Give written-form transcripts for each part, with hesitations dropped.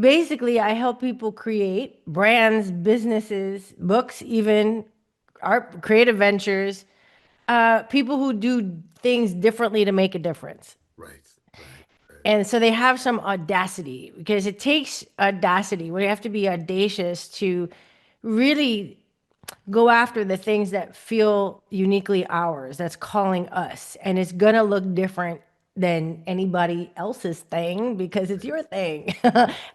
Basically, I help people create brands, businesses, books, even art, creative ventures, people who do things differently to make a difference. Right, right, right. And so they have some audacity because it takes audacity. We have to be audacious to really go after the things that feel uniquely ours, that's calling us. And it's going to look different than anybody else's thing because it's your thing.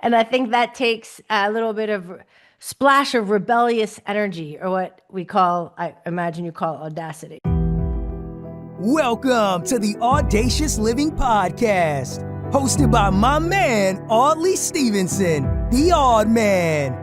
And I think that takes a little bit of splash of rebellious energy, or what we call, I imagine you call audacity. Welcome to the Audacious Living Podcast, hosted by my man, Audley Stephenson, the Odd Man.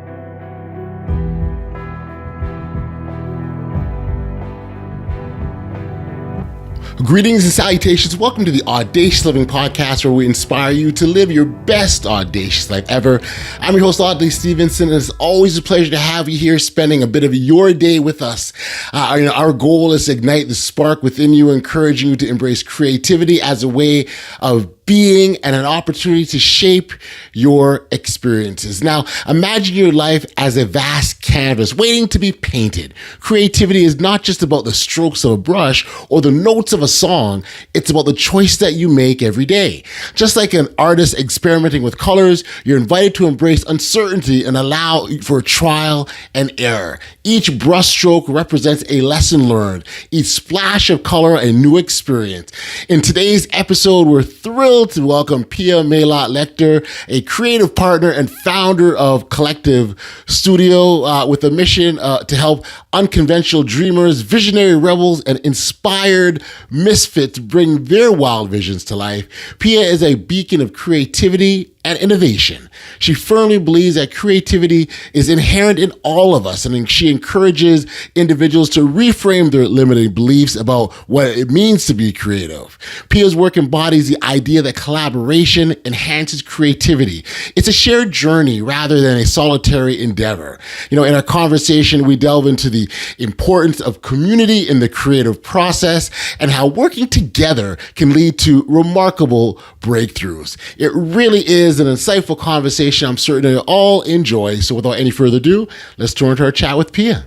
Greetings and salutations. Welcome to the Audacious Living Podcast, where we inspire you to live your best audacious life ever. I'm your host, Audley Stephenson, and it's always a pleasure to have you here spending a bit of your day with us. Our goal is to ignite the spark within you, encouraging you to embrace creativity as a way of being and an opportunity to shape your experiences. Now, imagine your life as a vast canvas waiting to be painted. Creativity is not just about the strokes of a brush or the notes of a song. It's about the choice that you make every day. Just like an artist experimenting with colors, you're invited to embrace uncertainty and allow for trial and error. Each brushstroke represents a lesson learned, each splash of color a new experience. In today's episode, we're thrilled to welcome Pia Mailhot-Leichter, a creative partner and founder of Collective Studio, with a mission to help unconventional dreamers, visionary rebels, and inspired misfits bring their wild visions to life. Pia is a beacon of creativity and innovation. She firmly believes that creativity is inherent in all of us, and she encourages individuals to reframe their limiting beliefs about what it means to be creative. Pia's work embodies the idea that collaboration enhances creativity. It's a shared journey rather than a solitary endeavor. In our conversation, we delve into the importance of community in the creative process and how working together can lead to remarkable breakthroughs. It really is an insightful conversation I'm certain you'll all enjoy. So without any further ado, let's turn to our chat with Pia.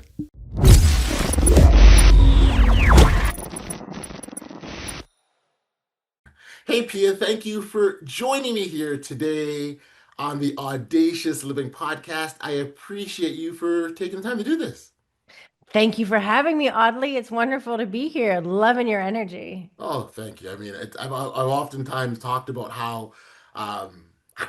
Hey Pia, thank you for joining me here today on the Audacious Living Podcast. I appreciate you for taking the time to do this. Thank you for having me, Audley. It's wonderful to be here. Loving your energy. Oh, thank you. I mean, I've oftentimes talked about how um,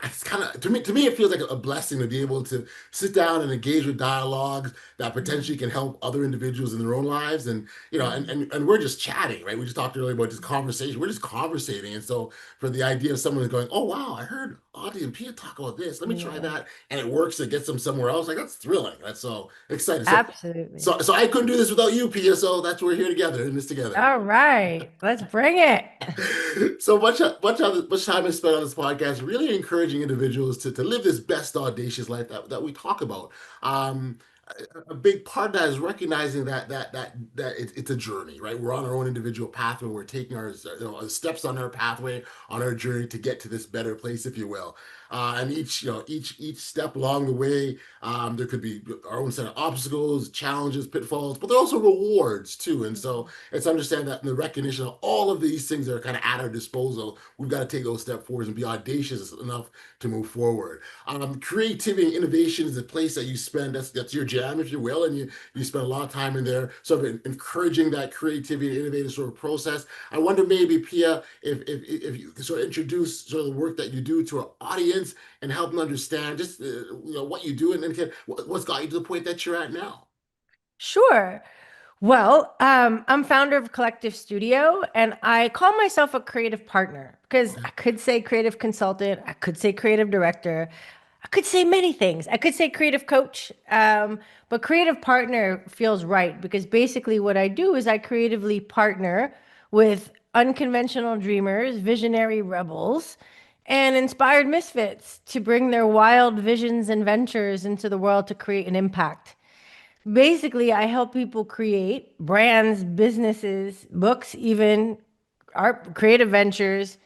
it's kind of to me it feels like a blessing to be able to sit down and engage with dialogues that potentially can help other individuals in their own lives. And and we're just chatting, right? We just talked earlier about just conversation. We're just conversating, and so for the idea of someone going, "Oh wow, I heard Audie and Pia talk about this. Let me try Yeah, that," and it works. It gets them somewhere else. Like that's thrilling. That's so exciting. So absolutely. so I couldn't do this without you, Pia. So that's why we're here together in this together. All right, let's bring it. So much time is spent on this podcast, really encouraging individuals to live this best audacious life that we talk about. Um, a big part of that is recognizing that it's a journey, right? We're on our own individual pathway. We're taking our steps on our pathway on our journey to get to this better place, if you will. And each step along the way, there could be our own set of obstacles, challenges, pitfalls, but there are also rewards too. And so it's understand that in the recognition of all of these things that are kind of at our disposal, we've got to take those steps forward and be audacious enough to move forward. Creativity and innovation is a place that you spend. That's your jam, if you will, and you spend a lot of time in there, sort of encouraging that creativity and innovative sort of process. I wonder maybe Pia, if you could sort of introduce sort of the work that you do to our audience and help them understand just what you do and what's got you to the point that you're at now. Sure. Well, I'm founder of Collective Studio, and I call myself a creative partner because I could say creative consultant, I could say creative director, I could say many things. I could say creative coach, but creative partner feels right because basically what I do is I creatively partner with unconventional dreamers, visionary rebels, and inspired misfits to bring their wild visions and ventures into the world to create an impact. Basically, I help people create brands, businesses, books, even creative ventures,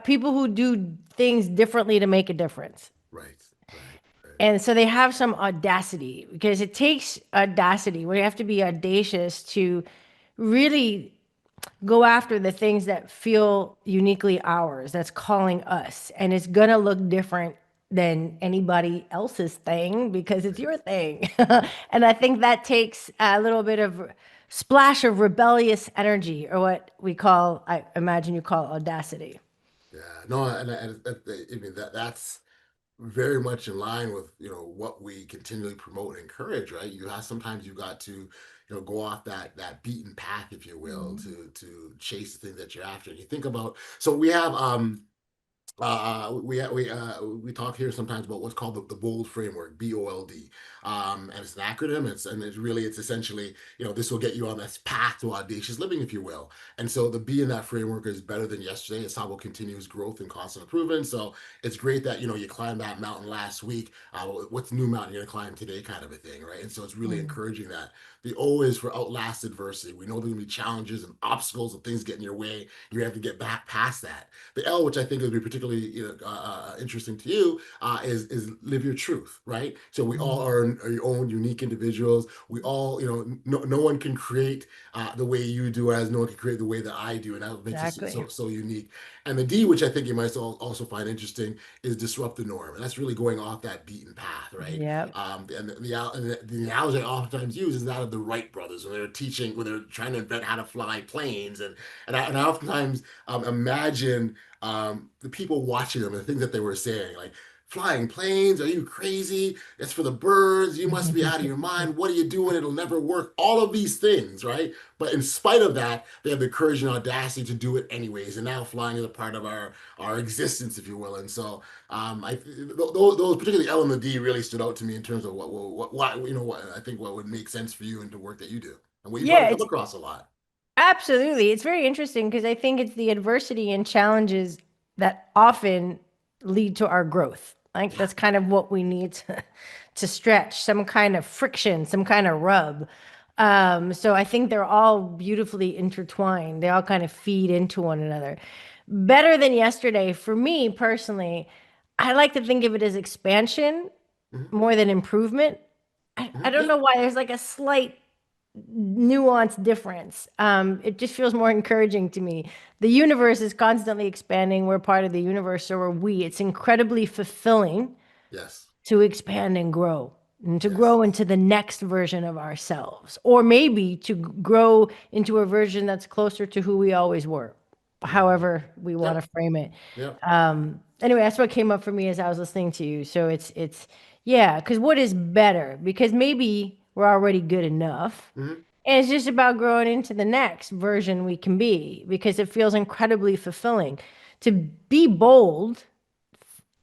people who do things differently to make a difference. Right. Right. Right. And so they have some audacity because it takes audacity. We have to be audacious to really go after the things that feel uniquely ours, that's calling us. And it's going to look different than anybody else's thing because it's Right. your thing. And I think that takes a little bit of splash of rebellious energy, or what we call, I imagine you call audacity. Yeah. No, I mean that's very much in line with what we continually promote and encourage, right? You have sometimes you got to go off that beaten path, if you will, Mhm. to chase the thing that you're after. And you think about, so we have we talk here sometimes about what's called the bold framework, BOLD, and it's an acronym. It's essentially this will get you on this path to audacious living, if you will. And so the B in that framework is better than yesterday. It's how about continuous growth and constant improvement. So it's great that you climbed that mountain last week. What's the new mountain you're gonna climb today, kind of a thing, right? And so it's really Mm, encouraging that. The O is for outlast adversity. We know there's gonna be challenges and obstacles and things get in your way. You have to get back past that. The L, which I think would be particularly interesting to you, is live your truth, right? So we all mm. are your own unique individuals. We all, no one can create the way you do, as no one can create the way that I do, and that makes us Exactly. so unique. And the D, which I think you might also find interesting, is disrupt the norm, and that's really going off that beaten path, right? Yep. The analogy I oftentimes use is that of the Wright brothers when they're trying to invent how to fly planes, and I oftentimes imagine the people watching them and the things that they were saying, like flying planes, are you crazy? It's for the birds. You must be out of your mind. What are you doing? It'll never work. All of these things, right? But in spite of that, they have the courage and audacity to do it anyways. And now flying is a part of our existence, if you will. And so those particularly L and the D really stood out to me in terms of what I think what would make sense for you and the work that you do and what you Yeah, probably come it's across a lot. absolutely. It's very interesting because I think it's the adversity and challenges that often lead to our growth. Like Yeah. that's kind of what we need to stretch, some kind of friction, some kind of rub. So I think they're all beautifully intertwined. They all kind of feed into one another. Better than yesterday, for me personally, I like to think of it as expansion Hmm. more than improvement. I Hmm. don't Yeah. know why there's like a slight nuanced difference. It just feels more encouraging to me. The universe is constantly expanding. We're part of the universe, so are we. It's incredibly fulfilling Yes. to expand and to Yes. grow into the next version of ourselves, or maybe to grow into a version that's closer to who we always were, Hmm. however we want Yep. to frame it. Yep. Anyway, that's what came up for me as I was listening to you. So it's yeah, because what is better? Because maybe we're already good enough. Hmm. And it's just about growing into the next version we can be because it feels incredibly fulfilling. To be bold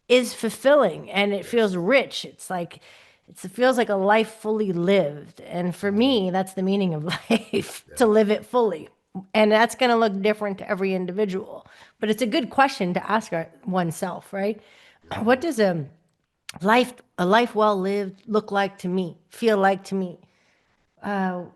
is fulfilling and it feels Yes. rich. It feels like a life fully lived. And for Hmm. me, that's the meaning of life, to Yeah. live it fully. And that's going to look different to every individual. But it's a good question to ask oneself, right? What Hmm. does a life well lived look like to me, feel like to me?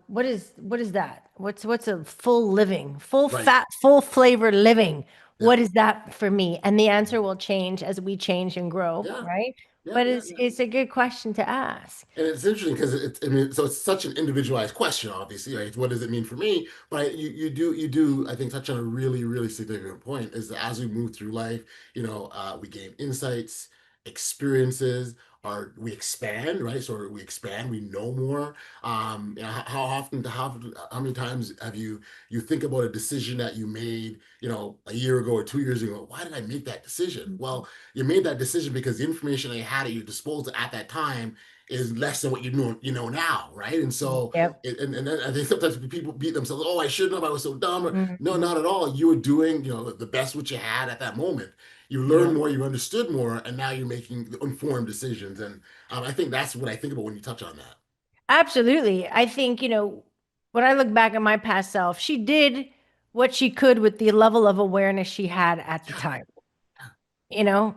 What is that? What's a full living, full Right. fat, full flavor living? Yeah. What is that for me? And the answer Mhm. will change as we change and grow, Yeah. right? Yeah. But Yeah. it's Yeah. it's a good question to ask. And it's interesting because I mean, so it's such an individualized question, obviously, right? What does it mean for me? But you do, I think, touch on a really significant point is that as we move through life, we gain insights, experiences, or we expand, right? So we expand, we know more. How often, how many times have you think about a decision that you made, a year ago or 2 years ago? Why did I make that decision? Well, you made that decision because the information that you had at your disposal at that time is less than what you know now, right? And so Yep. and then I think sometimes people beat themselves. Oh, I shouldn't have. I was so dumb. No, Mhm. not at all. You were doing the best what you had at that moment. You learned Yep. more, you understood more, and now you're making informed decisions. And I think that's what I think about when you touch on that. Absolutely. I think, when I look back at my past self, she did what she could with the level of awareness she had at the Yeah, time. you know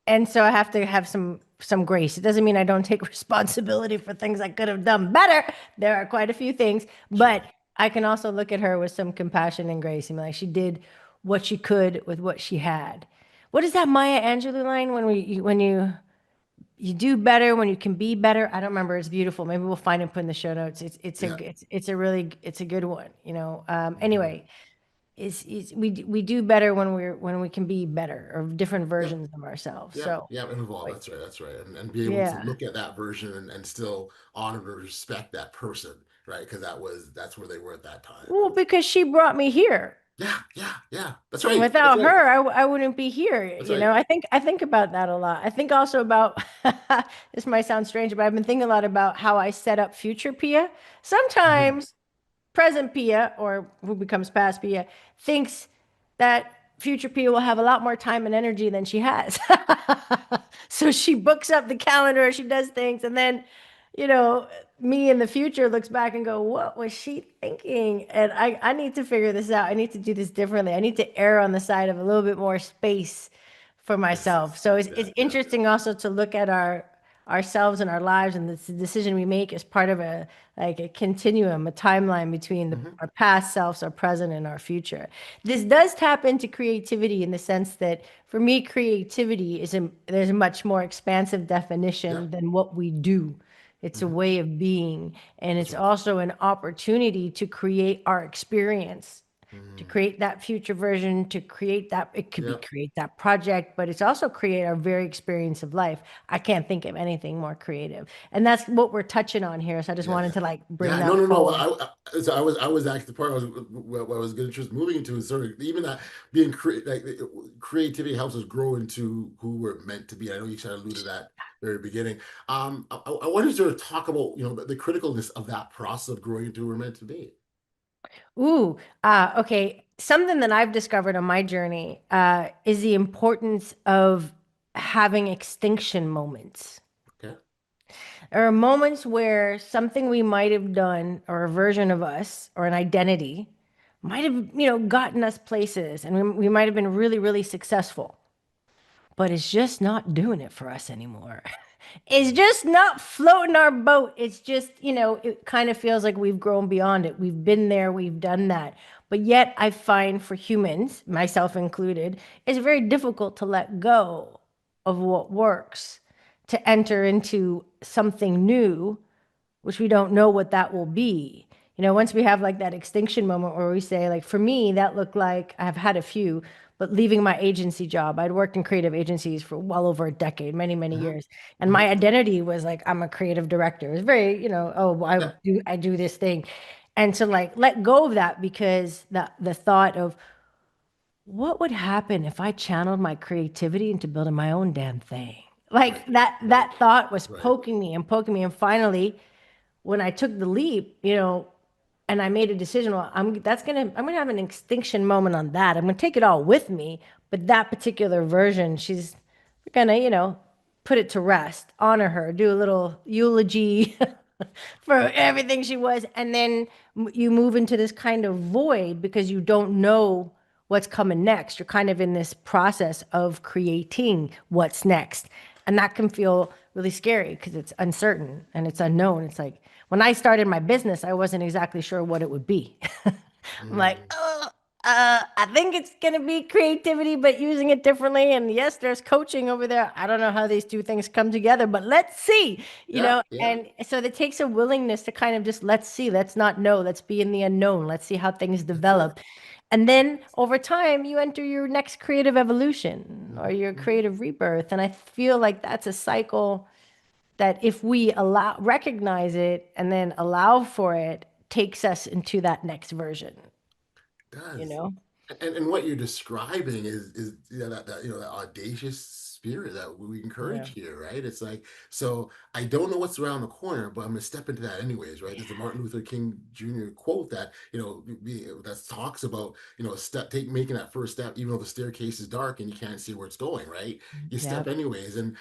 and so I have to have some grace. It doesn't mean I don't take responsibility for things I could have done better. There are quite a few things, but sure. I can also look at her with some compassion and grace and be like, she did what she could with what she had. What is that Maya Angelou line when you you do better when you can be better. I don't remember. It's beautiful. Maybe we'll find and put in the show notes. Yeah. It's a really it's a good one. Mhm. Anyway, is we do better when we can be better or different Yeah. versions of ourselves. Yeah, So yeah, and evolve. wait, That's right. That's right. And be able to yeah. look at that version and still honor and respect that person, right? Because that's where they were at that time. Well, because she brought me here. Yeah, yeah, yeah. That's And right. That's without right. her, I wouldn't be here. That's right. I think about that a lot. I think also about this might sound strange, but I've been thinking a lot about how I set up future Pia. Mhm. Sometimes present Pia, or who becomes past Pia, thinks that future Pia will have a lot more time and energy than she has. So she books up the calendar, she does things, and then, you know, me in the future looks back and go, what was she thinking? And I need to figure this out. I need to do this differently. I need to err on the side of a little bit more space for myself. Yes. So it's, Yeah, it's yeah. interesting also to look at ourselves and our lives and the decision we make as part of a continuum, a timeline between Hmm. our past selves, our present, and our future. This does tap into creativity in the sense that for me, creativity there's a much more expansive Yeah. definition than what we do. It's a Hmm. way of being, and That's it's right. also an opportunity to create our experience, to Mm. create that future version, to create that, it could be Yeah. create that project, but it's also create our very experience of life. I can't think of anything more creative. And that's what we're touching on here. So I just Yeah, wanted yeah. to like bring Yeah, no, that no, no. forward. So I was actually the part what I was going to just moving into is sort of even that being creativity helps us grow into who we're meant to be. I know you kind of alluded to that very beginning. I wanted to sort of talk about the criticalness of that process of growing into who we're meant to be. Ooh, okay. Something that I've discovered on my journey is the importance of having extinction moments. Okay. There are moments where something we might have done, or a version of us, or an identity, might have, gotten us places, and we might have been really, really successful, but it's just not doing it for us anymore. It's Mhm. just not floating our boat. It's just, it kind of feels like we've grown beyond it. We've been there, we've done that. But yet, I find for humans, myself included, it's very difficult to let go of what works, to enter into something new, which we don't know what that will be. Once we have like that extinction moment where we say, like, for me, that looked like I've had a few, but leaving my agency job, I'd worked in creative agencies for well over a decade, many, many Mhm. years. And my Mhm. identity was like, I'm a creative director. It was very, oh, Yeah. I do this thing. And to like let go of that because the thought of what would happen if I channeled my creativity into building my own damn thing? Like Right. Right. that thought was Right. poking me and poking me. And finally, when I took the leap, and I made a decision, well, I'm gonna have an extinction moment on that. I'm gonna take it all with me, but that particular version, she's gonna, put it to rest, honor her, do a little eulogy for everything she was, and then you move into this kind of void because you don't know what's coming next. You're kind of in this process of creating what's next. And that can feel really scary because it's uncertain and it's unknown. It's like when I started my business, I wasn't exactly sure what it would be. I'm like, Mm. oh, I think it's going to be creativity, but using it differently. And yes, there's coaching over there. I don't know how these two things come together, but let's see, Yeah. Yeah. And so it takes a willingness to kind of just let's see, let's not know, let's be in the unknown, let's see how things That's it. develop. And then over time, you enter your next creative evolution or Mhm. your Mhm. creative rebirth. And I feel like that's a cycle that if we recognize it and then allow for it, takes us into that next version, you Does. know? And what you're describing is that that audacious spirit that we Yeah. encourage here, right? It's like, so I don't know what's around the corner, but I'm gonna step into that anyways, right? There's a Martin Luther King Jr. quote that that talks about making that first step, even though the staircase is dark and you can't see where it's going, right? You Yeah. step anyways, and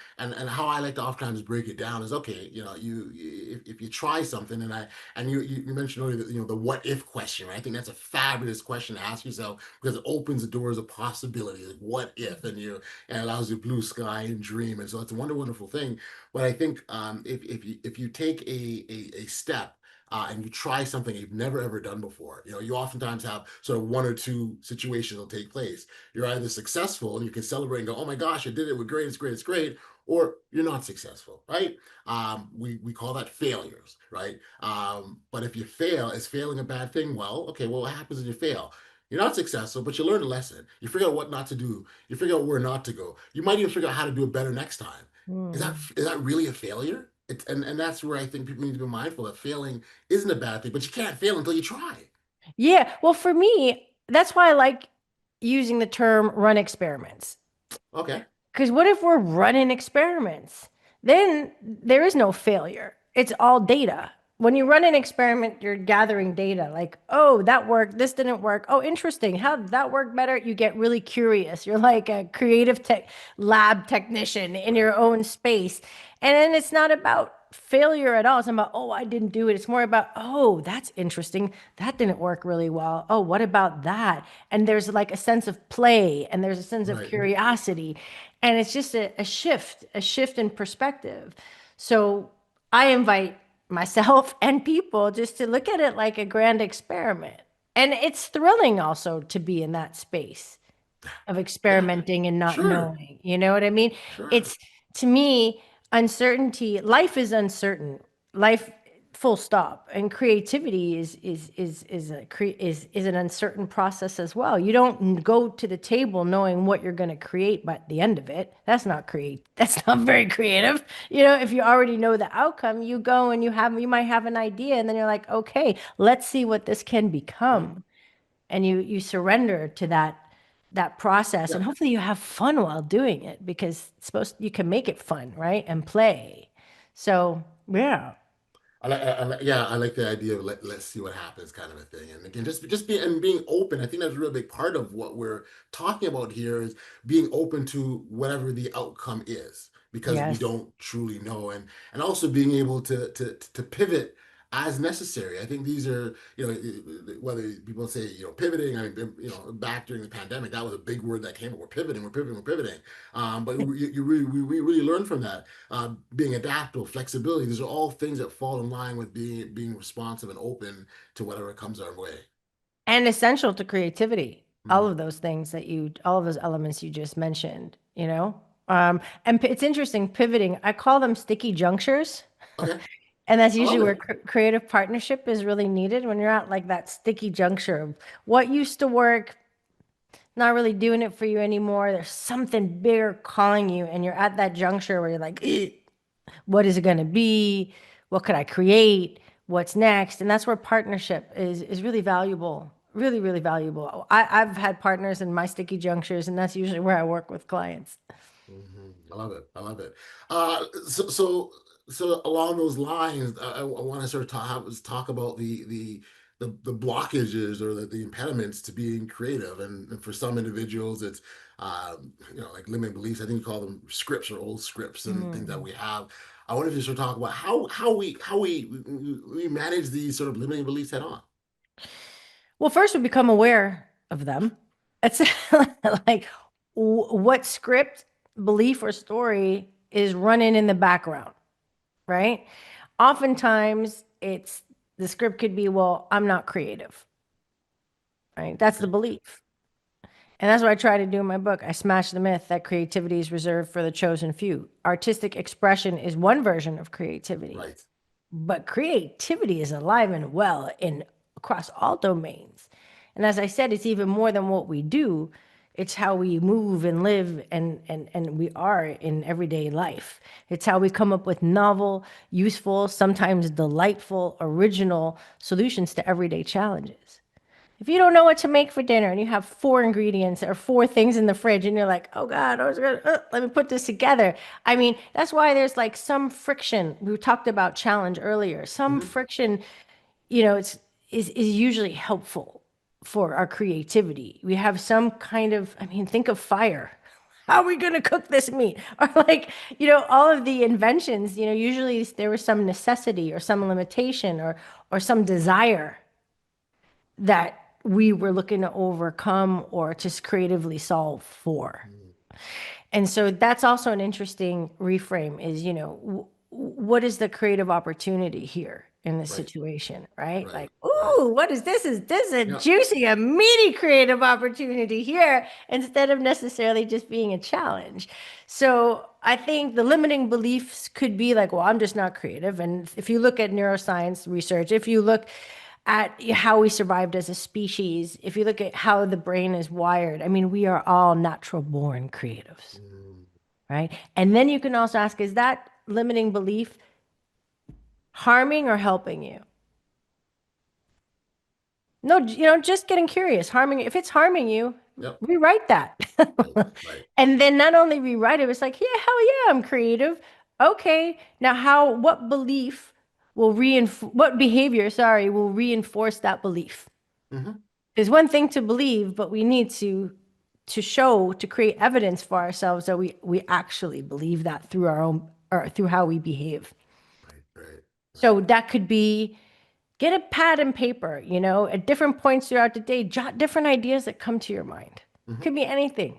how I like to oftentimes break it down is okay, if you try something, and you mentioned earlier that the what if question, right? I think that's a fabulous question to ask yourself because it opens the doors of possibility. Like what if, and allows you blue sky and dream, and so it's a wonderful thing. But I think if you take a step. And you try something you've never ever done before. You oftentimes have sort of one or two situations will take place. You're either successful and you can celebrate and go, "Oh my gosh, I did it! We're great! It's great! It's great!" or you're not successful, right? We call that failures, right? But if you fail, is failing a bad thing? Well, okay, well, what happens if you fail? You're not successful, but you learn a lesson. You figure out what not to do. You figure out where not to go. You might even figure out how to do it better next time. Is that really a failure? And that's where I think people need to be mindful that failing isn't a bad thing, but you can't fail until you try. Yeah. Well, for me, that's why I like using the term run experiments. Okay. Because what if we're running experiments? Then there is no failure. It's all data. When you run an experiment, you're gathering data like, oh, that worked. This didn't work. Oh, interesting. How did that work better? You get really curious. You're like a creative lab technician in Right. your own space. And then it's not about failure at all. It's not about, oh, I didn't do it. It's more about, oh, that's interesting. That didn't work really well. Oh, what about that? And there's like a sense of play and there's a sense of Right. curiosity. And it's just a shift in perspective. So I invite myself and people just to look at it like a grand experiment. And it's thrilling also to be in that space of Yeah. experimenting and not Sure. knowing. You know what I mean? Sure. It's to me, uncertainty, life is uncertain. Life full stop. And creativity is an uncertain process as well. You don't go to the table knowing what you're going to create by the end of it. That's not very creative. You know, if you already know the outcome, you go and you might have an idea and then you're like, okay, let's see what this can Mhm. become, and you surrender to that process, Yeah. and hopefully you have fun while doing it, because you can make it fun, right, and play. So yeah. Yeah, I like the idea of let's see what happens kind of a thing. And again, just being open. I think that's a real big part of what we're talking about here is being open to whatever the outcome is, because we Yes. don't truly know, and also being able to pivot as necessary. I think these are, whether people say, pivoting. I mean, back during the pandemic, that was a big word that came up. We're pivoting, we're pivoting, we're pivoting. But we really learned from that. Being adaptable, flexibility. These are all things that fall in line with being responsive and open to whatever comes our way. And essential to creativity, all Mhm. of those things all of those elements you just mentioned, and it's interesting, pivoting, I call them sticky junctures. Okay, And that's I usually love where it. creative partnership is really needed, when you're at like that sticky juncture of what used to work, not really doing it for you anymore. There's something bigger calling you, and you're at that juncture where you're like, "Ugh, what is it going to be? What could I create? What's next?" And that's where partnership is really valuable, really, really valuable. I've had partners in my sticky junctures, and that's usually where I work with clients. I love it. I love it. So along those lines, I want to sort of talk about the blockages or the impediments to being creative. And for some individuals, it's like limiting beliefs. I think we call them scripts or old scripts and things that Mm. we have. I wonder if you sort of talk about how we manage these sort of limiting beliefs head on. Well, first we become aware of them. It's like, what script, belief, or story is running in the background, right? Oftentimes, the script could be, well, I'm not creative, right? That's the Okay. belief. And that's what I try to do in my book. I smash the myth that creativity is reserved for the chosen few. Artistic expression is one version of creativity, Right. but creativity is alive and well in across all domains. And as I said, it's even more than what we do. It's how we move and live, and we are in everyday life. It's how we come up with novel, useful, sometimes delightful, original solutions to everyday challenges. If you don't know what to make for dinner and you have four ingredients or four things in the fridge and you're like, oh God, let me put this together. I mean, that's why there's like some friction. We talked about challenge earlier. Some Mhm. friction, is usually helpful for our creativity. We have some kind of, I mean, think of fire. How are we going to cook this meat? Or like, all of the inventions, usually there was some necessity or some limitation or some desire that we were looking to overcome or just creatively solve for. Mhm. And so that's also an interesting reframe is, what is the creative opportunity here? in the Right. situation, right? Right. Like, Right. ooh, what is this? Is this a Yeah. juicy, a meaty creative opportunity here instead of necessarily just being a challenge? So I think the limiting beliefs could be like, well, I'm just not creative. And if you look at neuroscience research, if you look at how we survived as a species, if you look at how the brain is wired, I mean, we are all natural born creatives, Mm, right? And then you can also ask, is that limiting belief harming or helping you? No, just getting curious. Harming, if it's harming you, yep. rewrite that. Right. Right. And then not only rewrite it, it's like, yeah, hell yeah, I'm creative. Okay, now what belief will reinforce, what behavior, sorry, will reinforce that belief? Hmm. There's one thing to believe, but we need to show, to create evidence for ourselves that we actually believe that through our own, or through how we behave. Right. Right. Right. So that could be, get a pad and paper, at different points throughout the day, jot different ideas that come to your mind. Hmm. Could be anything.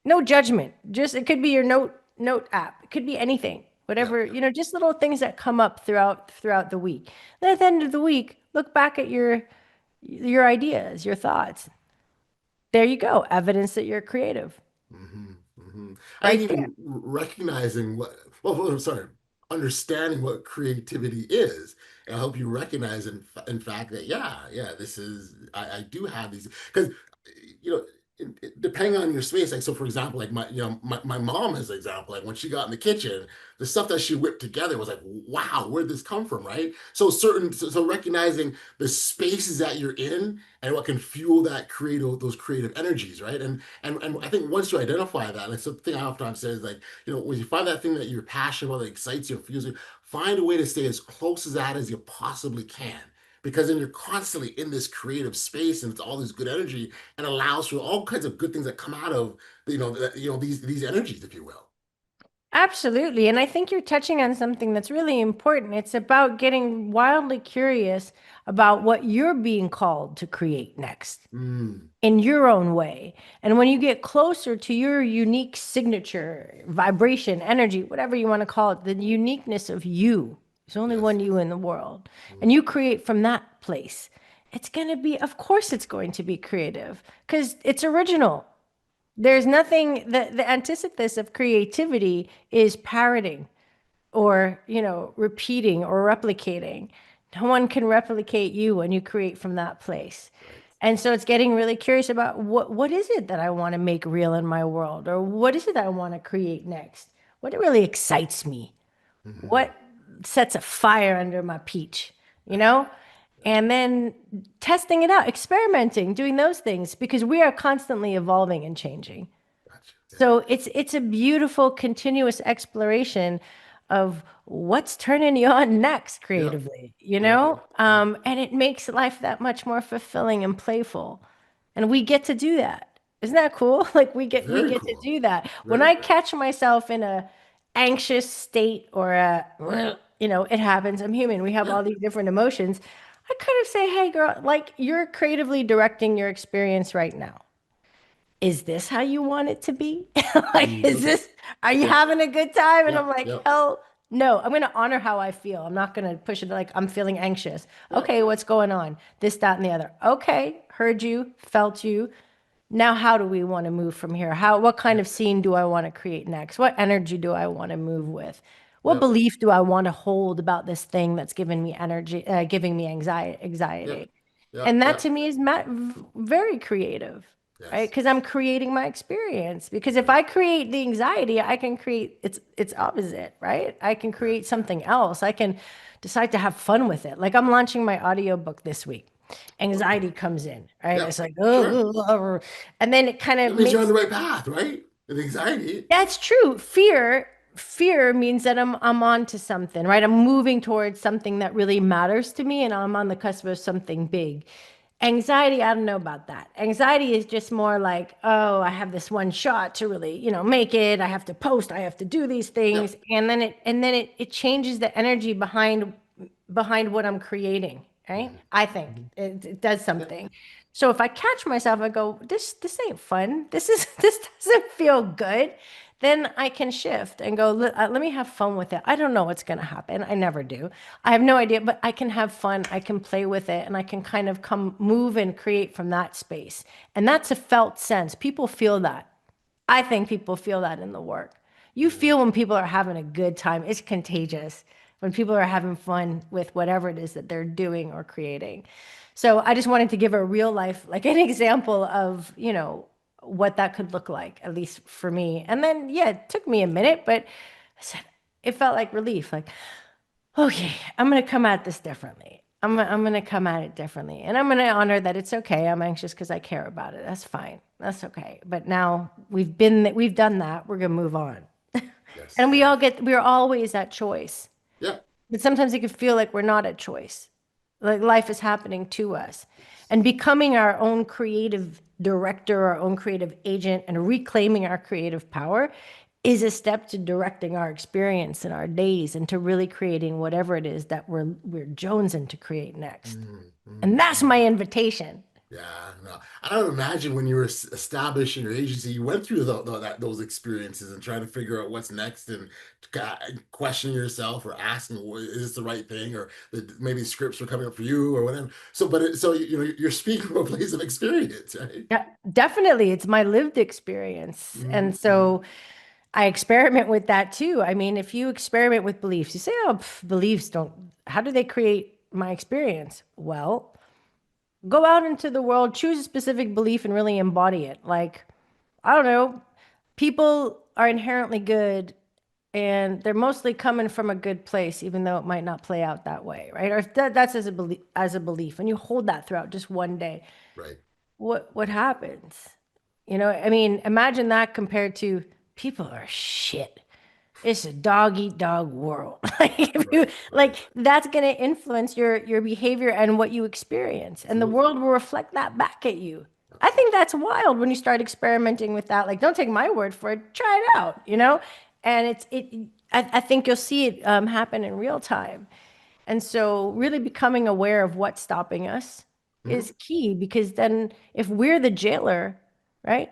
No judgment. Just it could be your note app. It could be anything. Yeah. Whatever, Yeah. just little things that come up throughout the week. Then at the end of the week, look back at your ideas, your thoughts. There you go. Evidence that you're creative. Hmm. Hmm. I think Right there. even recognizing well, sorry, understanding what creativity is, and help you recognize in fact that, yeah, this is, I do have these, because, you know, depending on your space, like, so for example, like my mom as an example, like when she got in the kitchen, the stuff that she whipped together was like, wow, where'd this come from, right? So recognizing the spaces that you're in and what can fuel those creative energies, right? And I think once you identify that, like something I oftentimes say is like, when you find that thing that you're passionate about, that excites you, fuels you, find a way to stay as close to that as you possibly can. Because then you're constantly in this creative space, and it's all this good energy, and allows for all kinds of good things that come out of, these energies, if you will. Absolutely. And I think you're touching on something that's really important. It's about getting wildly curious about what you're being called to create next Mm, in your own way. And when you get closer to your unique signature, vibration, energy, whatever you want to call it, the uniqueness of you, there's only yes. one you in the world, and Mm, you create from that place, it's going to be, of course, it's going to be creative because it's original. There's nothing that the antithesis of creativity is parroting or, repeating or replicating. No one can replicate you when you create from that place. right. And so it's getting really curious about what is it that I want to make real in my world, or what is it that I want to create next? What really excites me? Hmm. What sets a fire under my peach, you know? And then testing it out, experimenting, doing those things because we are constantly evolving and changing. Gotcha. Yeah. So it's a beautiful continuous exploration of what's turning you on next Yep. creatively, Yep. Yep. and it makes life that much more fulfilling and playful. And we get to do that. Isn't that cool? Like we Very get to cool. do that. When Very I cool. catch myself in a anxious state or it happens. I'm human. We have Yeah. all these different emotions. I kind of say, "Hey girl, like you're creatively directing your experience right now, is this how you want it to be? Like, Mm, okay. are you Yep. having a good time?" And I'm Yep. like, Yep. hell no. I'm going to honor how I feel. I'm not going to push it like I'm feeling anxious. Yep. Okay, what's going on? This, that, and the other. Okay, heard you, felt you. Now, how do we want to move from here? What kind Yep. of scene do I want to create next? What energy do I want to move with? What Yep. belief do I want to hold about this thing that's giving me energy, giving me anxiety, Yep. anxiety? Yep. And that Yep. to me is very creative, right? Yes. Because I'm creating my experience. Because if Yep. I create the anxiety, I can create its opposite, right? I can Yeah. create something else. I can decide to have fun with it. Like I'm launching my audiobook this week. Oh. Anxiety comes in, right? It's Yep. like, Sure. oh, and then it kind That of means you're on makes the right path, right? And anxiety. that's true. Fear means that I'm on to something, right? I'm moving towards something that really matters to me and I'm on the cusp of something big. Anxiety, I don't know about that. Anxiety is just more like, oh, I have this one shot to really, make it. I have to post, I have to do these Yep. things. And then it changes the energy behind what I'm creating, right? Hmm. I think Hmm. it does Yep. something. So if I catch myself, I go, this ain't fun. This doesn't feel good. then I can shift and go, let me have fun with it. I don't know what's going to happen. I never do. I have no idea, but I can have fun. I can play with it and I can kind of move and create from that space. And that's a felt sense. People feel that. I think people feel that in the work. You feel when people are having a good time. It's contagious when people are having fun with whatever it is that they're doing or creating. So I just wanted to give a real life, like an example of, what that could look like, at least for me. And then, yeah, it took me a minute, but I said, it felt like relief. Like, okay, I'm going to come at this differently. I'm going to come at it differently. And I'm going to honor that it's okay. I'm anxious because I care about it. That's fine. That's okay. But now we've done that. We're going to move on. Yes. And we're always at choice. Yeah. But sometimes it can feel like we're not at choice. Like life is happening to us. And becoming our own creative director, our own creative agent, and reclaiming our creative power is a step to directing our experience and our days and to really creating whatever it is that we're jonesing to create next. And that's my invitation. Yeah, no, I don't imagine when you were establishing your agency, you went through those experiences and trying to figure out what's next and questioning yourself or asking, well, is this the right thing? Or maybe scripts were coming up for you or whatever. So, you're speaking from a place of experience, right? Yeah, definitely. It's my lived experience. And so I experiment with that too. I mean, if you experiment with beliefs, you say, oh, beliefs don't, how do they create my experience? Well, go out into the world, choose a specific belief and really embody it. Like, I don't know, people are inherently good and they're mostly coming from a good place, even though it might not play out that way, right? Or if that's as a belief, and you hold that throughout just one day, Right. what happens? I mean, imagine that compared to people are shit. It's a dog eat dog world. Like if you Right. like Right. that's gonna influence your behavior and what you experience. And the Absolutely. world will reflect that back at you. I Absolutely. think that's wild when you start experimenting with that. Like, don't take my word for it. Try it out. And I think you'll see it happen in real time. And so really becoming aware of what's stopping us Mhm. is key because then if we're the jailer, right,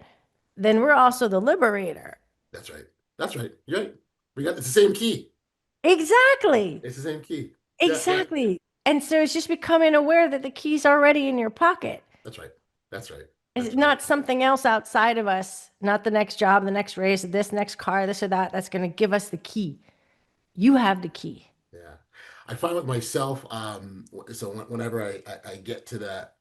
then we're also the liberator. That's right. That's right. You're right. It's the same key. Exactly. It's the same key. Yeah. Yeah. Exactly. And so it's just becoming aware that the key's already in your pocket. That's right. That's right. It's That's right. not something else outside of us, not the next job, the next raise, this next car, this or that, that's going to give us the key. You have the key. Yeah. I find with myself, so whenever I get to that,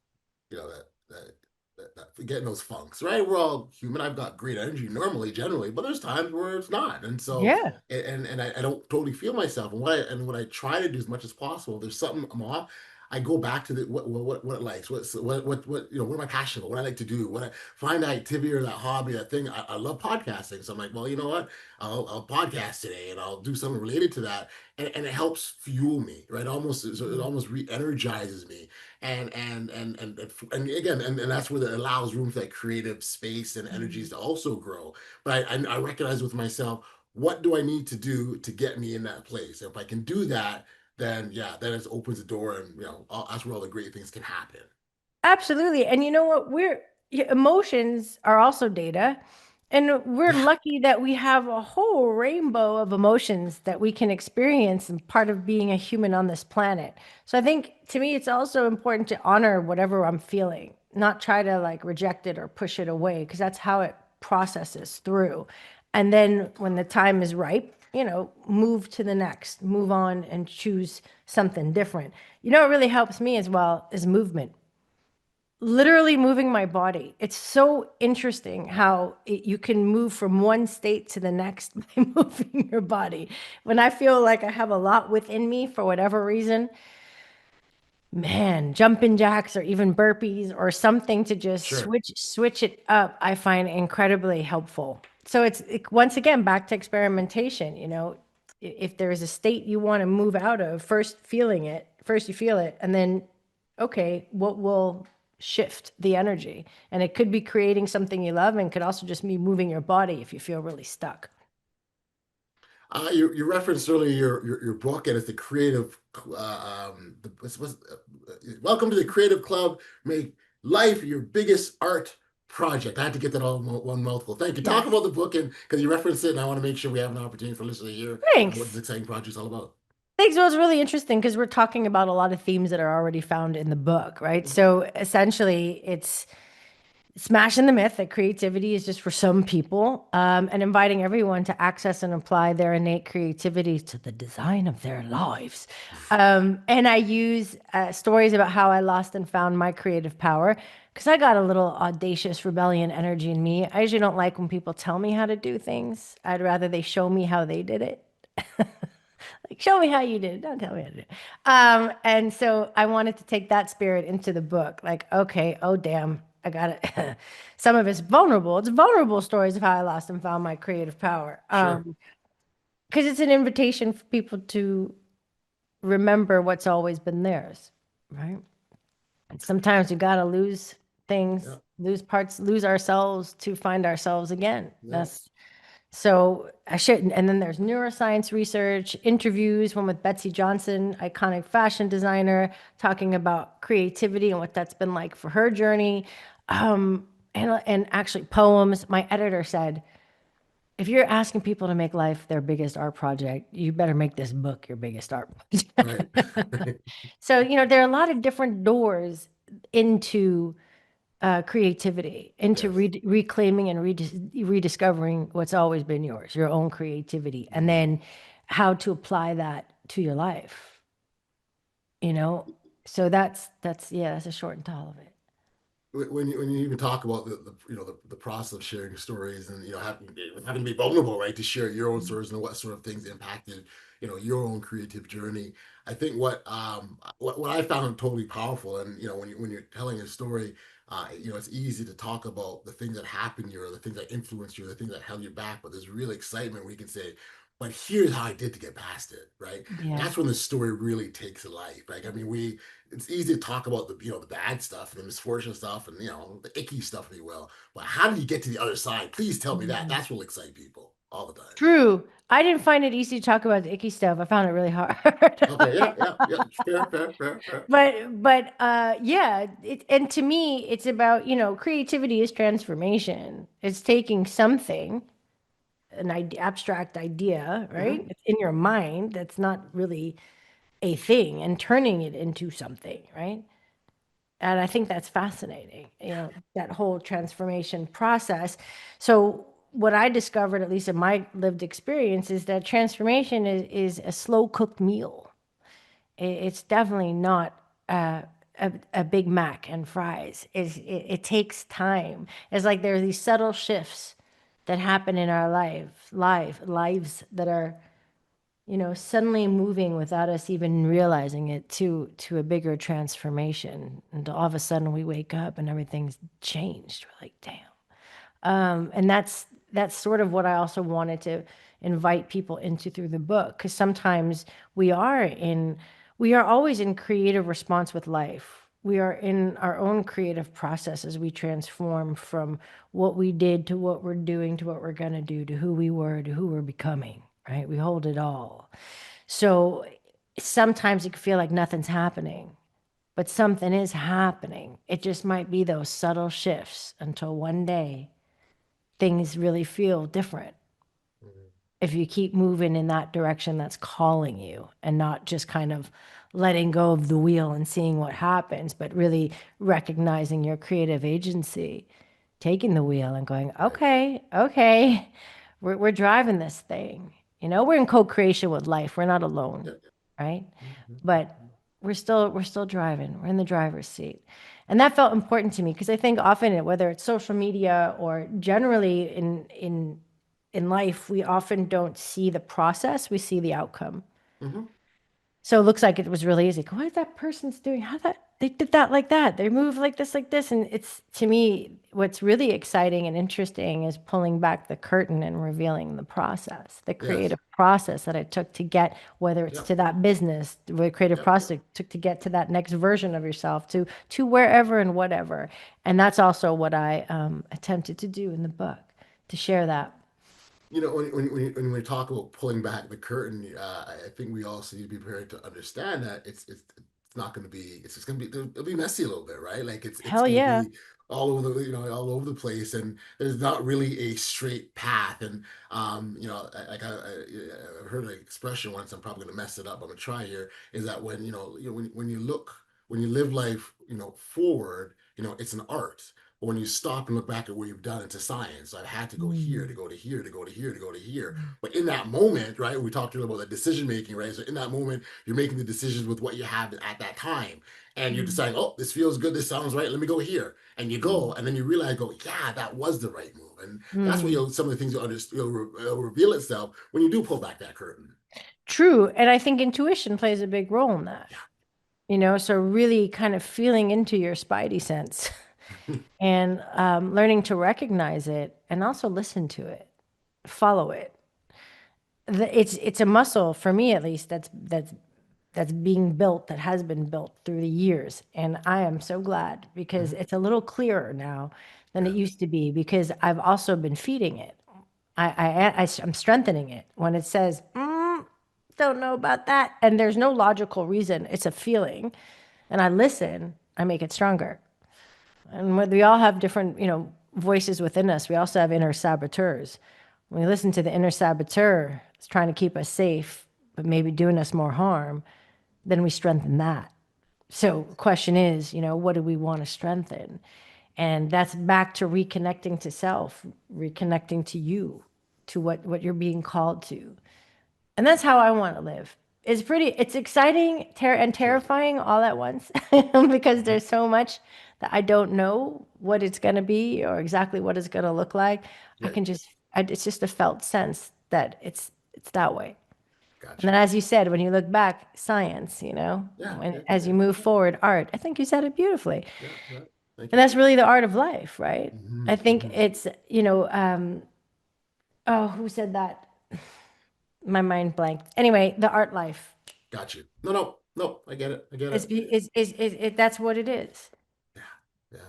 getting those funks, right? We're all human. I've got great energy normally, generally, but there's times where it's not. And so, Yeah. and I don't totally feel myself. And what I try to do as much as possible, if there's something I'm off, I go back to the what it likes, what am I passionate about, what I like to do, what I find that activity or that hobby, that thing. I love podcasting. So I'm like, well, you know what? I'll podcast today and I'll do something related to that. And it helps fuel me, right? It almost re-energizes me and again and that's where it allows room for that creative space and energies to also grow. But I recognize with myself, what do I need to do to get me in that place? And if I can do that, then yeah, then it opens the door, and that's where all the great things can happen. Absolutely. And you know what? Emotions are also data. And we're Yeah. lucky that we have a whole rainbow of emotions that we can experience and part of being a human on this planet. So I think to me, it's also important to honor whatever I'm feeling, not try to like reject it or push it away, because that's how it processes through. And then when the time is ripe, move to the next, move on and choose something different. What really helps me as well is movement, literally moving my body. It's so interesting how you can move from one state to the next by moving your body. When I feel like I have a lot within me for whatever reason, man, jumping jacks or even burpees or something to just Sure. switch it up, I find incredibly helpful. So once again back to experimentation. If there is a state you want to move out of, first you feel it, and then okay, what will shift the energy? And it could be creating something you love, and could also just be moving your body if you feel really stuck. You referenced earlier your book, and it's the creative. Welcome to the Creative Club. Make life your biggest art project. I had to get that all in one mouthful. Thank you. Talk Yes. about the book, and because you referenced it, and I want to make sure we have an opportunity for listeners to hear what this Thanks. exciting project is all about. Thanks. Well, it's really interesting because we're talking about a lot of themes that are already found in the book, right? Mhm. So essentially, it's smashing the myth that creativity is just for some people, and inviting everyone to access and apply their innate creativity to the design of their lives. And I use stories about how I lost and found my creative power because I got a little audacious rebellion energy in me. I usually don't like when people tell me how to do things. I'd rather they show me how they did it. Like, show me how you did it. Don't tell me how to do it. And so I wanted to take that spirit into the book. Like, okay, oh damn, I got it. Some of it's vulnerable. It's vulnerable stories of how I lost and found my creative power. Sure. Because it's an invitation for people to remember what's always been theirs, right? And sometimes we gotta lose things, Yeah. lose parts, lose ourselves to find ourselves again. Yeah. That's so I shouldn't. And then there's neuroscience research, interviews, one with Betsy Johnson, iconic fashion designer, talking about creativity and what that's been like for her journey. And actually poems. My editor said, if you're asking people to make life their biggest art project, you better make this book your biggest art Right. project. So, there are a lot of different doors into creativity, into Yes. reclaiming and rediscovering what's always been yours, your own creativity, and Mhm. then how to apply that to your life. You know, so that's yeah, that's a short and tall of it. When you even talk about the process of sharing stories, and having to be vulnerable, right, to share your own stories and what sort of things impacted your own creative journey. I think what I found totally powerful, and when you're telling a story, it's easy to talk about the things that happened to you, or the things that influenced you, or the things that held you back, but there's real excitement where you can say, but here's how I did to get past it, right? Yeah, That's when the story really takes life. Like, I mean, it's easy to talk about the bad stuff and the misfortune stuff, and the icky stuff, if you will. But how do you get to the other side? Please tell me that. Mhm. That's what will excite people all the time. True. I didn't find it easy to talk about the icky stuff. I found it really hard. Okay, yeah, yeah, yeah. Fair, fair, fair, fair. But yeah, and to me, it's about, creativity is transformation. It's taking something, an idea, abstract idea, right? Hmm. It's in your mind that's not really a thing and turning it into something, right? And I think that's fascinating, that whole transformation process. So what I discovered, at least in my lived experience, is that transformation is a slow cooked meal. It's definitely not a Big Mac and fries. It takes time. It's like there are these subtle shifts that happen in our lives that are, suddenly moving without us even realizing it to a bigger transformation. And all of a sudden we wake up and everything's changed. We're like, damn. And that's sort of what I also wanted to invite people into through the book, because sometimes we are always in creative response with life. We are in our own creative process as we transform from what we did to what we're doing to what we're going to do to who we were to who we're becoming, right? We hold it all. So sometimes it can feel like nothing's happening, but something is happening. It just might be those subtle shifts until one day things really feel different if you keep moving in that direction that's calling you, and not just kind of letting go of the wheel and seeing what happens, but really recognizing your creative agency, taking the wheel and going, Right. okay, okay, we're driving this thing. We're in co-creation with life. We're not alone, Yeah. right? But Mhm. we're still driving. We're in the driver's seat. And that felt important to me because I think often, whether it's social media or generally in life, we often don't see the process, we see the outcome. Mhm. So it looks like it was really easy. What is that person's doing? How that they did that like that? They move like this. And it's, to me, what's really exciting and interesting is pulling back the curtain and revealing the process, the Yes. creative process that it took to get, whether it's Yep. to that business, the creative Yep. process it took to get to that next version of yourself, to wherever and whatever. And that's also what I attempted to do in the book, to share that. When we talk about pulling back the curtain, I think we also need to be prepared to understand that it's not going to be. It's just going to be. It'll be messy a little bit, right? Like it's Hell going to yeah. be all over all over the place, and there's not really a straight path. And I heard an expression once. I'm probably gonna mess it up. I'm gonna try here. Is that when you look, when you live life, forward, it's an art. But when you stop and look back at what you've done, it's a science. So I've had to go here, to Mm. go to here, to go to here, to go to here. But in that moment, right, we talked about the decision making, right? So in that moment, you're making the decisions with what you have at that time, and you're Mm. deciding, oh, this feels good, this sounds right, let me go here, and you go, and then you realize, go, yeah, that was the right move, and that's what Mm. some of the things you'll understand, it'll reveal itself when you do pull back that curtain. True. And I think intuition plays a big role in that, Yeah. so really kind of feeling into your spidey sense and learning to recognize it and also listen to it, follow it. It's a muscle for me, at least, that's being built, that has been built through the years. And I am so glad because Mhm. it's a little clearer now than it Yeah. used to be because I've also been feeding it. I'm strengthening it when it says, don't know about that. And there's no logical reason. It's a feeling. And I listen, I make it stronger. And we all have different, voices within us. We also have inner saboteurs. When we listen to the inner saboteur, it's trying to keep us safe, but maybe doing us more harm, then we strengthen that. So the question is, what do we want to strengthen? And that's back to reconnecting to self, reconnecting to you, to what you're being called to. And that's how I want to live. It's exciting and Sure. terrifying all at once because Mhm. there's so much that I don't know what it's going to be or exactly what it's going to look like. I Yeah. can just, it's just a felt sense that it's that way. And Gotcha. then, as you said, when you look back, science, Yeah, when yeah, as yeah, you move forward, art. I think you said it beautifully. yeah, yeah. Thank And you. that's really the art of life, right? Hmm. I think Hmm. it's, oh, who said that? My mind blanked. Anyway, the art life. Got you. No, no, no, I get it, I get It's, it. be- that's what it is. Yeah, yeah.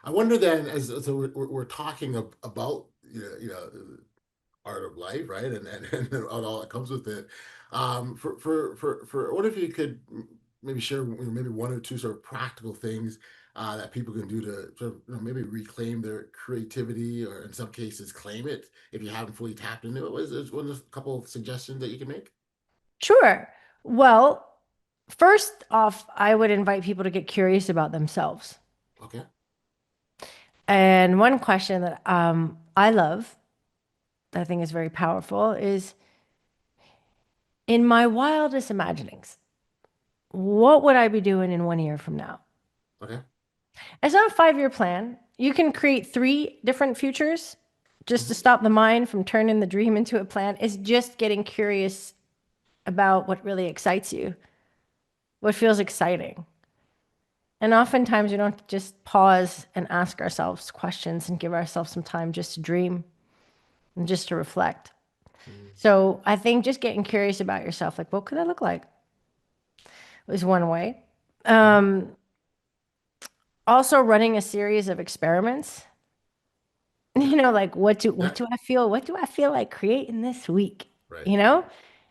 I wonder then, as so we're talking about art of life, right? And all that comes with it. What if you could maybe share maybe one or two sort of practical things that people can do to sort of maybe reclaim their creativity, or in some cases claim it if you haven't fully tapped into it? Was one of a couple of suggestions that you can make? Sure. Well, first off, I would invite people to get curious about themselves. Okay. And one question that I love, that I think is very powerful, is in my wildest imaginings, what would I be doing in 1 year from now? Okay. It's not a 5 year plan. You can create three different futures just to Hmm. stop the mind from turning the dream into a plan. It's just getting curious about what really excites you, what feels exciting. And oftentimes we don't just pause and ask ourselves questions and give ourselves some time just to dream and just to reflect. So I think just getting curious about yourself, like what could that look like, is one way. Hmm. Also running a series of experiments. Yeah. Like what Yeah. do I feel? What do I feel like creating this week? Right. You know?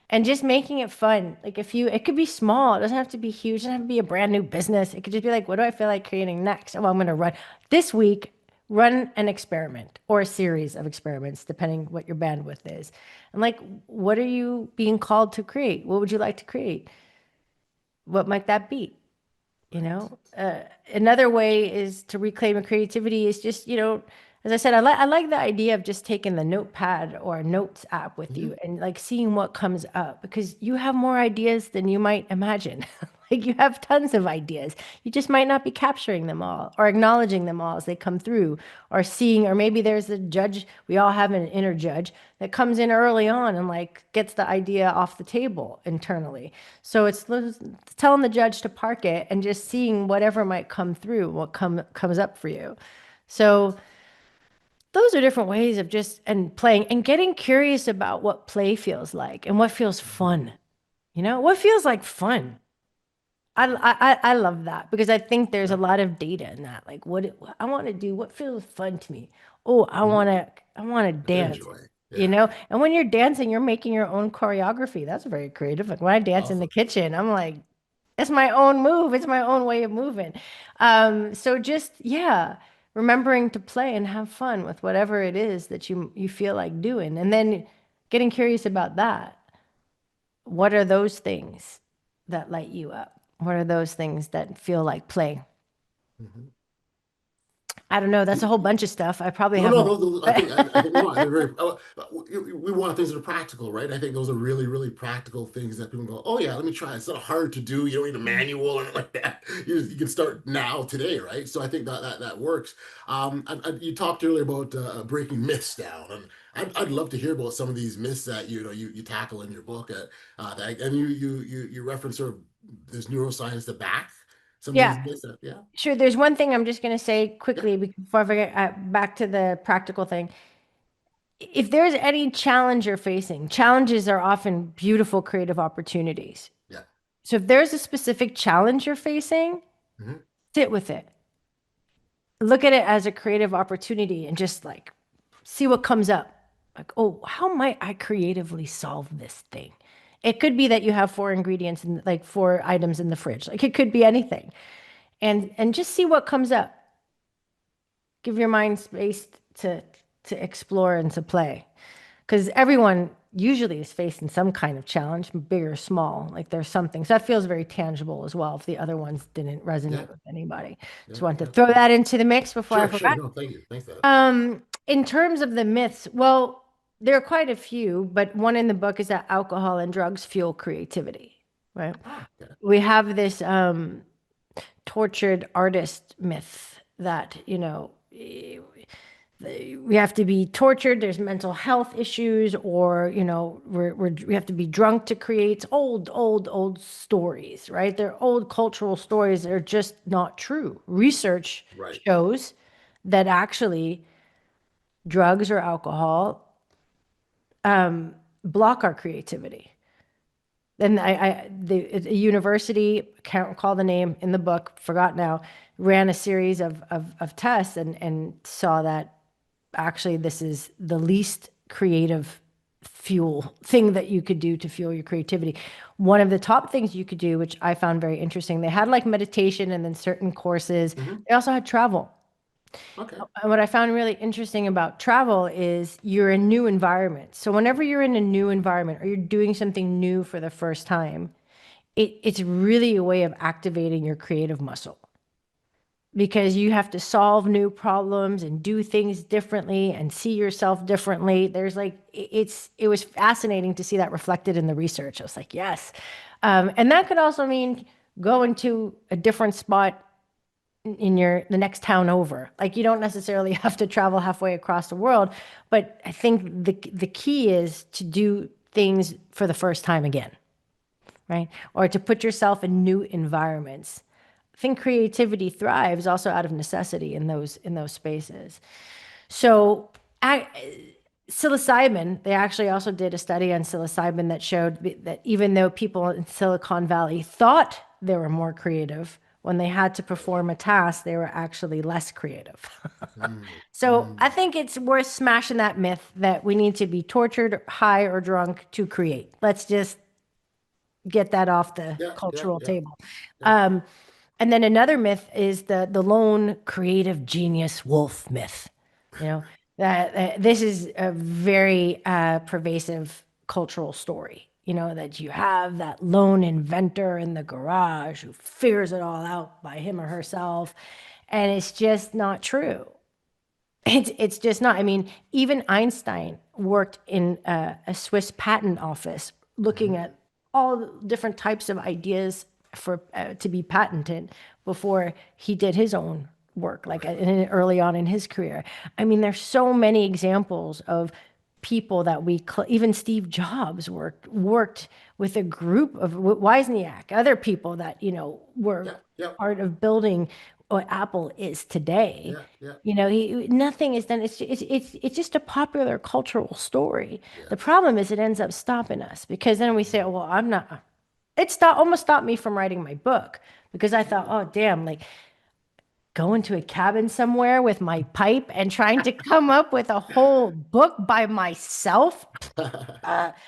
And just making it fun. Like it could be small. It doesn't have to be huge. It doesn't have to be a brand new business. It could just be like, what do I feel like creating next? Oh, I'm going to run this week, run an experiment or a series of experiments, depending what your bandwidth is. And like, what are you being called to create? What would you like to create? What might that be? Right. Another way is to reclaim your creativity is just, as I said, I like the idea of just taking the notepad or a notes app with Hmm. you and like seeing what comes up because you have more ideas than you might imagine. Like you have tons of ideas. You just might not be capturing them all or acknowledging them all as they come through or seeing, or maybe there's a judge. We all have an inner judge that comes in early on and like gets the idea off the table internally. So it's telling the judge to park it and just seeing whatever might come through, what comes up for you. So those are different ways of just and playing and getting curious about what play feels like and what feels Hmm. fun. What feels like fun. I love that because I think there's a Yeah. lot of data in that. Like what I want to do, what feels fun to me. Oh, Hmm. I want to To dance. enjoy. Yeah. And when you're dancing, you're making your own choreography. That's very creative. Like when I dance in the Awesome. kitchen, I'm like, it's my own move. It's my own way of moving. So just, yeah, remembering to play and have fun with whatever it is that you feel like doing, and then getting curious about that. What are those things that light you up? What are those things that feel like play? Mhm. I don't know. That's a whole bunch of stuff. I probably No, have no, more. those, I think no, they're very. We want things that are practical, right? I think those are really, really practical things that people go, oh yeah, let me try. It's not hard to do. You don't need a manual or anything like that. You can start now, today, right? So I think that works. You talked earlier about breaking myths down, and I'd love to hear about some of these myths that you tackle in your book. And you reference sort of there's neuroscience to back some of these Yeah, myths. Yeah. sure. There's one thing I'm just going to say quickly before I forget, back to the practical thing. If there's any challenge you're facing, challenges are often beautiful creative opportunities. Yeah. So if there's a specific challenge you're facing, Hmm. sit with it. Look at it as a creative opportunity and just like see what comes up. Like, oh, how might I creatively solve this thing? It could be that you have four ingredients and like four items in the fridge. Like it could be anything. And just see what comes up. Give your mind space to explore and to play. Because everyone usually is facing some kind of challenge, big or small. Like there's something. So that feels very tangible as well if the other ones didn't Yeah. resonate with anybody. Just Yeah. wanted to Yeah. throw that into the mix before I Sure, sure. forgot. No, thank you. Thanks for that. In terms of the myths, well, there are quite a few, but one in the book is that alcohol and drugs fuel creativity, right? Ah, yeah. We have this tortured artist myth that, we have to be tortured, there's mental health issues, or, we have to be drunk to create. It's old stories, right? They're old cultural stories that are just not true. Research Right. shows that actually drugs or alcohol block our creativity. And a university, can't recall the name in the book, forgot now, ran a series of tests and saw that actually this is the least creative fuel thing that you could do to fuel your creativity. One of the top things you could do, which I found very interesting, they had like meditation and then certain courses. Hmm. They also had travel. Okay. And what I found really interesting about travel is you're in new environments. So whenever you're in a new environment or you're doing something new for the first time, it's really a way of activating your creative muscle because you have to solve new problems and do things differently and see yourself differently. There's like it was fascinating to see that reflected in the research. I was like, yes. And that could also mean going to a different spot in the next town over. Like you don't necessarily have to travel halfway across the world, but I think the key is to do things for the first time again, right? Or to put yourself in new environments. I think creativity thrives also out of necessity in those spaces. So psilocybin, they actually also did a study on psilocybin that showed that even though people in Silicon Valley thought they were more creative, when they had to perform a task, they were actually less creative. Mm, So I mm. think it's worth smashing that myth that we need to be tortured, high, or drunk to create. Let's just get that off the Yeah, yeah, cultural yeah, table. yeah. Um, and then another myth is the lone creative genius wolf myth. You know, that this is a very pervasive cultural story. You know, that you have that lone inventor in the garage who figures it all out by him or herself. And it's just not true. It's just not. I mean, even Einstein worked in a Swiss patent office looking Hmm. at all different types of ideas for to be patented before he did his own work, like Right. early on in his career. I mean, there's so many examples of people that even Steve Jobs worked with a group of Wozniak, other people that were Yeah, yeah, part of building what Apple is today. yeah, yeah. Nothing is done. It's just a popular cultural story. The Yes. problem is it ends up stopping us because then we say, oh, well, I'm not. Almost stopped me from writing my book because I thought, oh, damn, like going to a cabin somewhere with my pipe and trying to come up with a whole book by myself.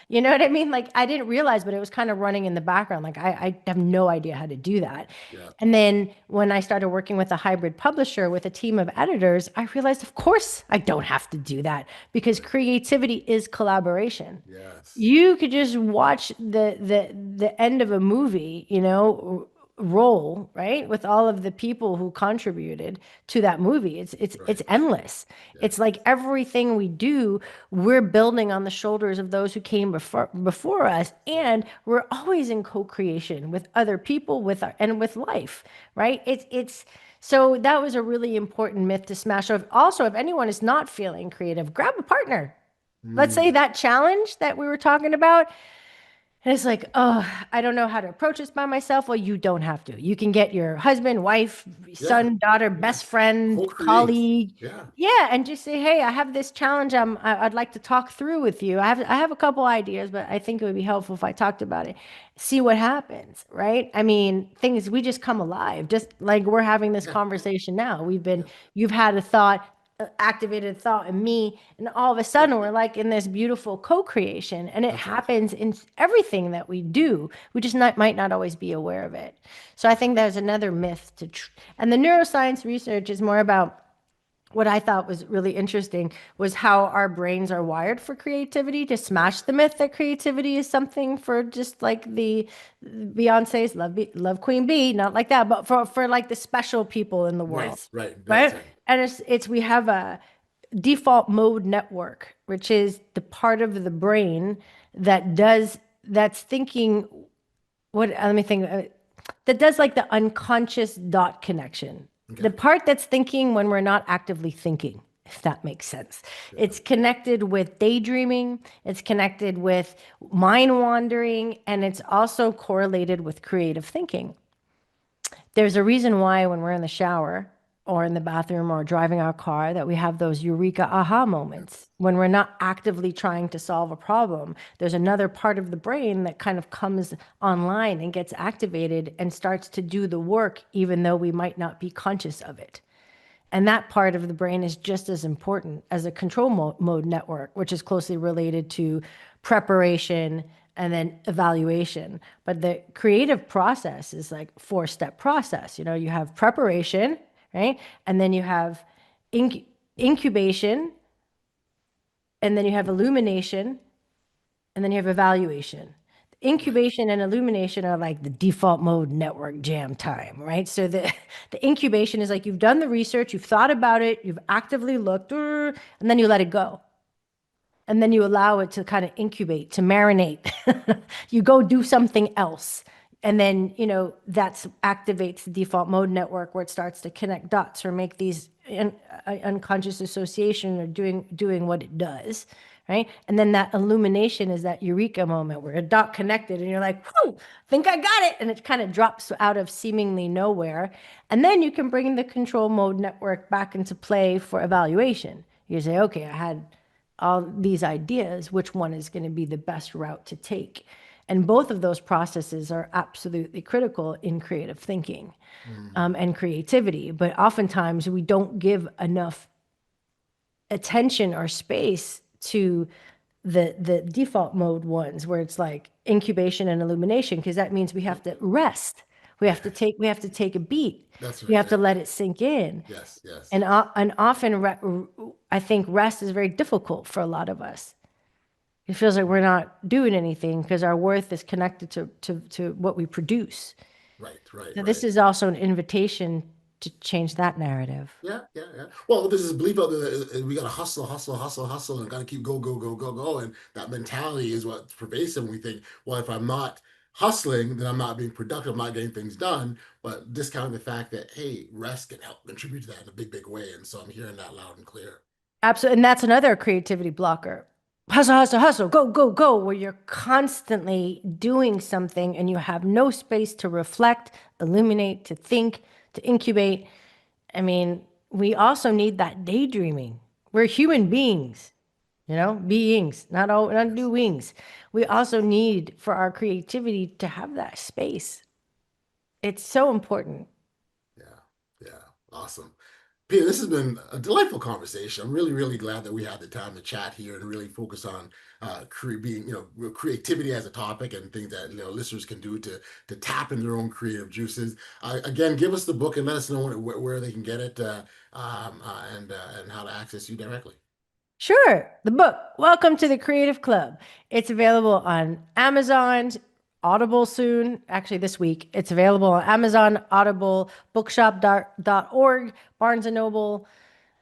You know what I mean? Like I didn't realize, but it was kind of running in the background. Like I have no idea how to do that. Yeah. And then when I started working with a hybrid publisher with a team of editors, I realized, of course, I don't have to do that because creativity is collaboration. Yes. You could just watch the end of a movie, roll, right? With all of the people who contributed to that movie. It's Right. endless. It's like everything we do, we're building on the shoulders of those who came before us, and we're always in co-creation with other people, and with life, right? It's so that was a really important myth to smash. So also, if anyone is not feeling creative, grab a partner. Let's say Mm. that challenge that we were talking about, and it's like, oh, I don't know how to approach this by myself. Well, you don't have to. You can get your husband, wife, Yeah. son, daughter, Yeah. best friend, Co-create. colleague. Yeah. Yeah, and just say, hey, I have this challenge. I'd like to talk through with you. I have a couple ideas, but I think it would be helpful if I talked about it. See what happens, right? I mean, things we just come alive, just like we're having this Yeah. conversation now. Yeah. You've had a thought, activated thought in me, and all of a sudden we're like in this beautiful co-creation, and it That's right. happens in everything that we do. We just might not always be aware of it. So I think there's another myth and the neuroscience research is more about what I thought was really interesting was how our brains are wired for creativity, to smash the myth that creativity is something for just like the Beyonce's love Queen Bee, not like that, but for like the special people in the world, Right. Right. That's right? right. And it's we have a default mode network, which is the part of the brain that's thinking what let me think that does like the unconscious dot connection, Okay. the part that's thinking when we're not actively thinking, if that makes sense. It's connected with daydreaming, it's connected with mind wandering, and it's also correlated with creative thinking. There's a reason why when we're in the shower or in the bathroom or driving our car that we have those eureka aha moments when we're not actively trying to solve a problem. There's another part of the brain that kind of comes online and gets activated and starts to do the work even though we might not be conscious of it. And that part of the brain is just as important as a control mode network, which is closely related to preparation and then evaluation. But the creative process is like four-step process. You have preparation, right? And then you have incubation, and then you have illumination, and then you have evaluation. Incubation and illumination are like the default mode network jam time, right? So the incubation is like you've done the research, you've thought about it, you've actively looked, and then you let it go. And then you allow it to kind of incubate, to marinate. You go do something else. And then, that activates the default mode network where it starts to connect dots or make these unconscious association or doing what it does, right? And then that illumination is that eureka moment where a dot connected and you're like, whoo, think I got it. And it kind of drops out of seemingly nowhere. And then you can bring the control mode network back into play for evaluation. You say, okay, I had all these ideas, which one is going to be the best route to take? And both of those processes are absolutely critical in creative thinking and creativity. But oftentimes we don't give enough attention or space to the default mode ones where it's like incubation and illumination, because that means we have to rest. We have to take a beat. That's We right. have to let it sink in. Yes. Yes. And often I think rest is very difficult for a lot of us. It feels like we're not doing anything because our worth is connected to what we produce. Right. Right. So Right. this is also an invitation to change that narrative. Yeah, yeah, yeah. Well, there's this belief out there that we gotta hustle, hustle, hustle, hustle, and gotta keep go, go, go, go, go. And that mentality is what's pervasive. We think, well, if I'm not hustling, then I'm not being productive, I'm not getting things done. But discounting the fact that, hey, rest can help contribute to that in a big, big way. And so I'm hearing that loud and clear. Absolutely. And that's another creativity blocker. Hustle, hustle, hustle, go, go, go, where you're constantly doing something and you have no space to reflect, illuminate, to think, to incubate. I mean, we also need that daydreaming. We're human beings, beings, not do wings. We also need for our creativity to have that space. It's so important. Yeah, yeah. Awesome. Pia, this has been a delightful conversation. I'm really, really glad that we had the time to chat here and really focus on being, creativity as a topic and things that listeners can do to tap into their own creative juices. Again, give us the book and let us know where they can get it and how to access you directly. Sure. The book, Welcome to the Creative Club. It's available on Amazon, Audible soon. Actually, this week. It's available on Amazon, Audible, bookshop.org, Barnes & Noble,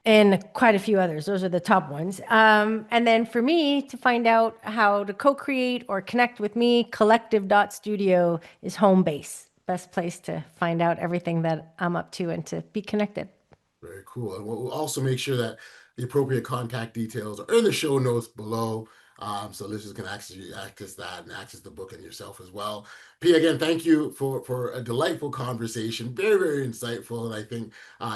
and quite a few others. Those are the top ones. And then for me, to find out how to co-create or connect with me, collective.studio is home base. Best place to find out everything that I'm up to and to be connected. Very cool. And we'll also make sure that the appropriate contact details are in the show notes below. So listeners can access that and access the book and yourself as well. Pia, again, thank you for a delightful conversation. Very, very insightful. And I think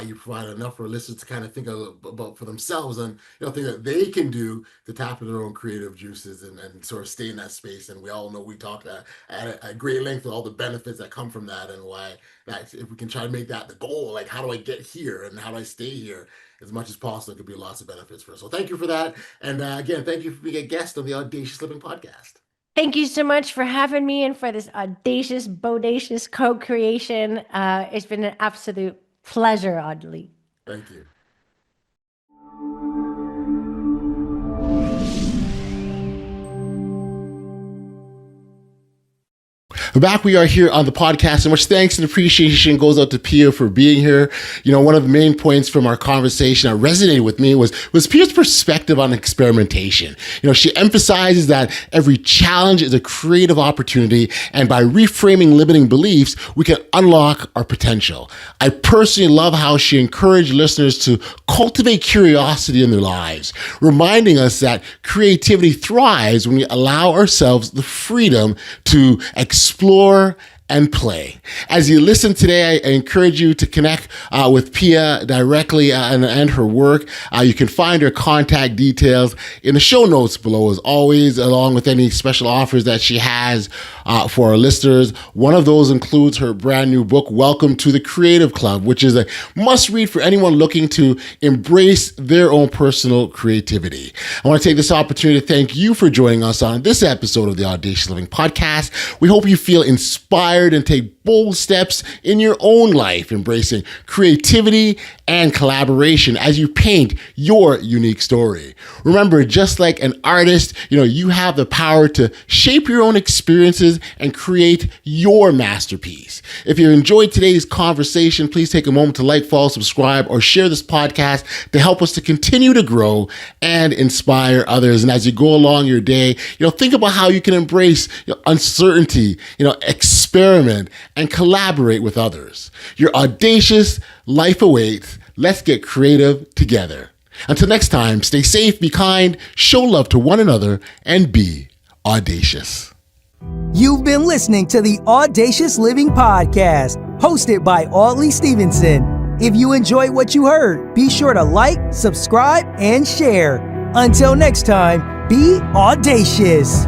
you provide enough for listeners to kind of think about for themselves and things that they can do to tap into their own creative juices and sort of stay in that space. And we all know we talked at great length with all the benefits that come from that and why that if we can try to make that the goal, like how do I get here and how do I stay here? As much as possible, there could be lots of benefits for us. So thank you for that. And again, thank you for being a guest on the Audacious Living Podcast. Thank you so much for having me and for this audacious, bodacious co-creation. It's been an absolute pleasure, Audley. Thank you. Back we are here on the podcast, and much thanks and appreciation goes out to Pia for being here. One of the main points from our conversation that resonated with me was Pia's perspective on experimentation. She emphasizes that every challenge is a creative opportunity, and by reframing limiting beliefs, we can unlock our potential. I personally love how she encouraged listeners to cultivate curiosity in their lives, reminding us that creativity thrives when we allow ourselves the freedom to explore and play. As you listen today, I encourage you to connect with Pia directly and her work. You can find her contact details in the show notes below, as always, along with any special offers that she has for our listeners. One of those includes her brand new book, Welcome to the Creative Club, which is a must-read for anyone looking to embrace their own personal creativity. I want to take this opportunity to thank you for joining us on this episode of the Audacious Living Podcast. We hope you feel inspired and take bold steps in your own life, embracing creativity and collaboration as you paint your unique story. Remember, just like an artist, you have the power to shape your own experiences and create your masterpiece. If you enjoyed today's conversation, please take a moment to like, follow, subscribe, or share this podcast to help us to continue to grow and inspire others. And as you go along your day, think about how you can embrace uncertainty, experiment, and collaborate with others. Your audacious life awaits. Let's get creative together. Until next time, stay safe, be kind, show love to one another, and be audacious. You've been listening to the Audacious Living Podcast, hosted by Audley Stephenson. If you enjoyed what you heard, be sure to like, subscribe, and share. Until next time, be audacious.